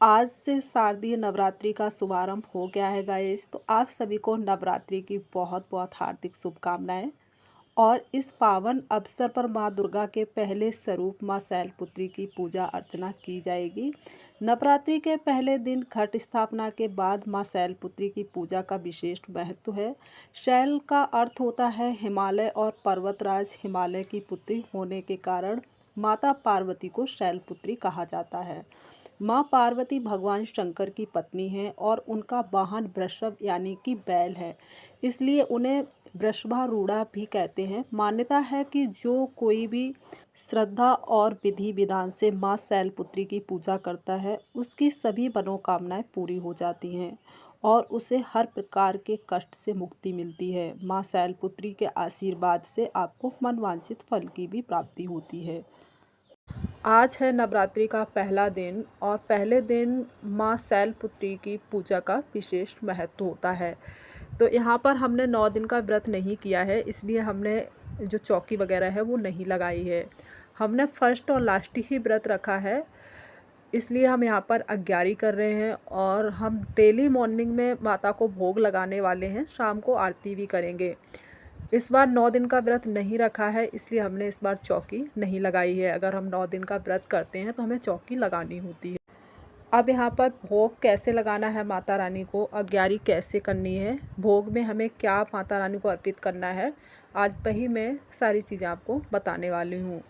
आज से शारदीय नवरात्रि का शुभारंभ हो गया है गाइस। तो आप सभी को नवरात्रि की बहुत बहुत हार्दिक शुभकामनाएं। और इस पावन अवसर पर मां दुर्गा के पहले स्वरूप मां शैलपुत्री की पूजा अर्चना की जाएगी। नवरात्रि के पहले दिन घट स्थापना के बाद मां शैलपुत्री की पूजा का विशेष महत्व है। शैल का अर्थ होता है हिमालय और पर्वतराज हिमालय की पुत्री होने के कारण माता पार्वती को शैलपुत्री कहा जाता है। माँ पार्वती भगवान शंकर की पत्नी हैं और उनका वाहन वृषभ यानी कि बैल है, इसलिए उन्हें वृषभारूढ़ा भी कहते हैं। मान्यता है कि जो कोई भी श्रद्धा और विधि विधान से माँ शैलपुत्री की पूजा करता है, उसकी सभी मनोकामनाएं पूरी हो जाती हैं और उसे हर प्रकार के कष्ट से मुक्ति मिलती है। माँ शैलपुत्री के आशीर्वाद से आपको मनवांछित फल की भी प्राप्ति होती है। आज है नवरात्रि का पहला दिन और पहले दिन माँ शैलपुत्री की पूजा का विशेष महत्व होता है। तो यहाँ पर हमने 9 दिन का व्रत नहीं किया है, इसलिए हमने जो चौकी वगैरह है वो नहीं लगाई है। हमने फर्स्ट और लास्ट ही व्रत रखा है, इसलिए हम यहाँ पर अग्यारी कर रहे हैं और हम डेली मॉर्निंग में माता को भोग लगाने वाले हैं, शाम को आरती भी करेंगे। इस बार 9 दिन का व्रत नहीं रखा है, इसलिए हमने इस बार चौकी नहीं लगाई है। अगर हम 9 दिन का व्रत करते हैं तो हमें चौकी लगानी होती है। अब यहाँ पर भोग कैसे लगाना है माता रानी को, अग्यारी कैसे करनी है, भोग में हमें क्या माता रानी को अर्पित करना है, आज वही मैं सारी चीज़ें आपको बताने वाली हूँ।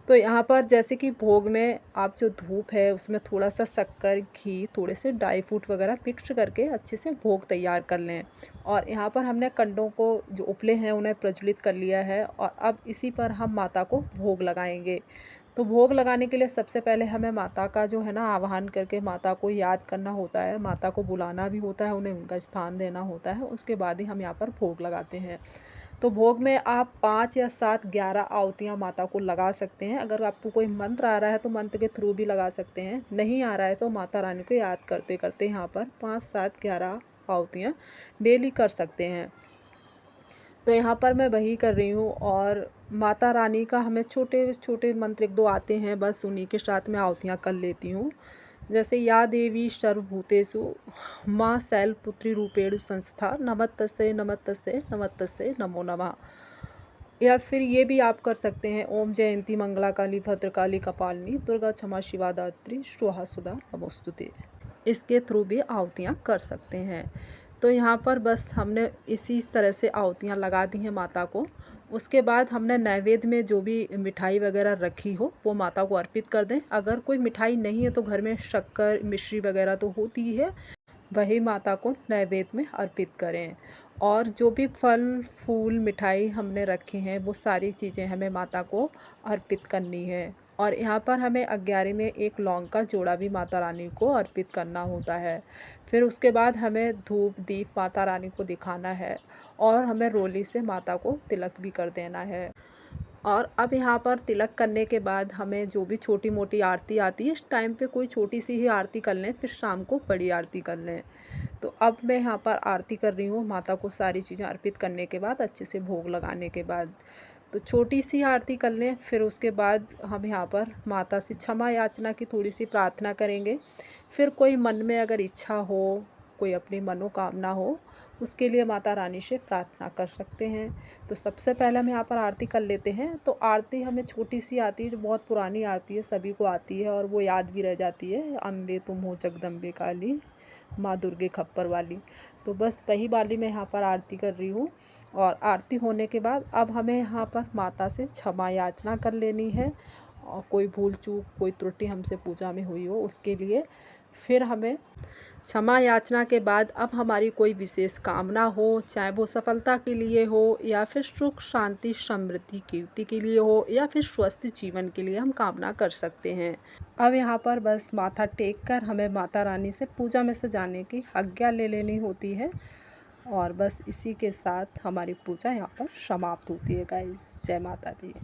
तो यहाँ पर जैसे कि भोग में आप जो धूप है उसमें थोड़ा सा शक्कर, घी, थोड़े से ड्राई फ्रूट वगैरह मिक्स करके अच्छे से भोग तैयार कर लें। और यहाँ पर हमने कंडों को जो उपले हैं उन्हें प्रज्वलित कर लिया है और अब इसी पर हम माता को भोग लगाएंगे। तो भोग लगाने के लिए सबसे पहले हमें माता का जो है ना आवाहन करके माता को याद करना होता है, माता को बुलाना भी होता है, उन्हें उनका स्थान देना होता है। उसके बाद ही हम यहाँ पर भोग लगाते हैं। तो भोग में आप 5 या 7, 11 आहुतियाँ माता को लगा सकते हैं। अगर आपको कोई मंत्र आ रहा है तो मंत्र के थ्रू भी लगा सकते हैं, नहीं आ रहा है तो माता रानी को याद करते करते यहाँ पर 5, 7, 11 आहुतियाँ डेली कर सकते हैं। तो यहाँ पर मैं वही कर रही हूँ और माता रानी का हमें छोटे छोटे मंत्र 1-2 आते हैं, बस उन्हीं के साथ मैं आहुतियाँ कर लेती हूँ। जैसे या देवी सर्वभूतेषु माँ शैलपुत्री रूपेण संस्था नमस्तस्यै नमस्तस्यै नमस्तस्यै नमो नमः। या फिर ये भी आप कर सकते हैं, ओम जयंती मंगला काली भद्रकाली कपालिनी दुर्गा क्षमा शिवा दात्री स्वाहा सुधा नमोस्तुते। इसके थ्रू भी आहुतियाँ कर सकते हैं। तो यहाँ पर बस हमने इसी तरह से आहुतियाँ लगा दी हैं माता को। उसके बाद हमने नैवेद्य में जो भी मिठाई वगैरह रखी हो वो माता को अर्पित कर दें। अगर कोई मिठाई नहीं है तो घर में शक्कर, मिश्री वगैरह तो होती ही है, वही माता को नैवेद्य में अर्पित करें। और जो भी फल फूल मिठाई हमने रखे हैं वो सारी चीज़ें हमें माता को अर्पित करनी है। और यहाँ पर हमें अग्यारी में 1 लौंग का जोड़ा भी माता रानी को अर्पित करना होता है। फिर उसके बाद हमें धूप दीप माता रानी को दिखाना है और हमें रोली से माता को तिलक भी कर देना है। और अब यहाँ पर तिलक करने के बाद हमें जो भी छोटी मोटी आरती आती है, इस टाइम पे कोई छोटी सी ही आरती कर लें, फिर शाम को बड़ी आरती कर लें। तो अब मैं यहाँ पर आरती कर रही हूँ माता को सारी चीज़ें अर्पित करने के बाद, अच्छे से भोग लगाने के बाद। तो छोटी सी आरती कर लें, फिर उसके बाद हम यहाँ पर माता से क्षमा याचना की थोड़ी सी प्रार्थना करेंगे। फिर कोई मन में अगर इच्छा हो, कोई अपनी मनोकामना हो, उसके लिए माता रानी से प्रार्थना कर सकते हैं। तो सबसे पहले हम यहाँ पर आरती कर लेते हैं। तो आरती हमें छोटी सी आती है, जो बहुत पुरानी आरती है, सभी को आती है और वो याद भी रह जाती है, अम्बे तुम हो जगदम्बे काली माँ दुर्गे खप्पर वाली। तो बस वही वाली मैं यहाँ पर आरती कर रही हूँ। और आरती होने के बाद अब हमें यहाँ पर माता से क्षमा याचना कर लेनी है और कोई भूल चूक कोई त्रुटि हमसे पूजा में हुई हो उसके लिए। फिर हमें क्षमा याचना के बाद अब हमारी कोई विशेष कामना हो, चाहे वो सफलता के लिए हो या फिर सुख शांति समृद्धि कीर्ति के लिए हो या फिर स्वस्थ जीवन के लिए हम कामना कर सकते हैं। अब यहाँ पर बस माथा टेक कर हमें माता रानी से पूजा में से जाने की आज्ञा ले लेनी होती है और बस इसी के साथ हमारी पूजा यहाँ पर समाप्त होती है गाइस। जय माता दी।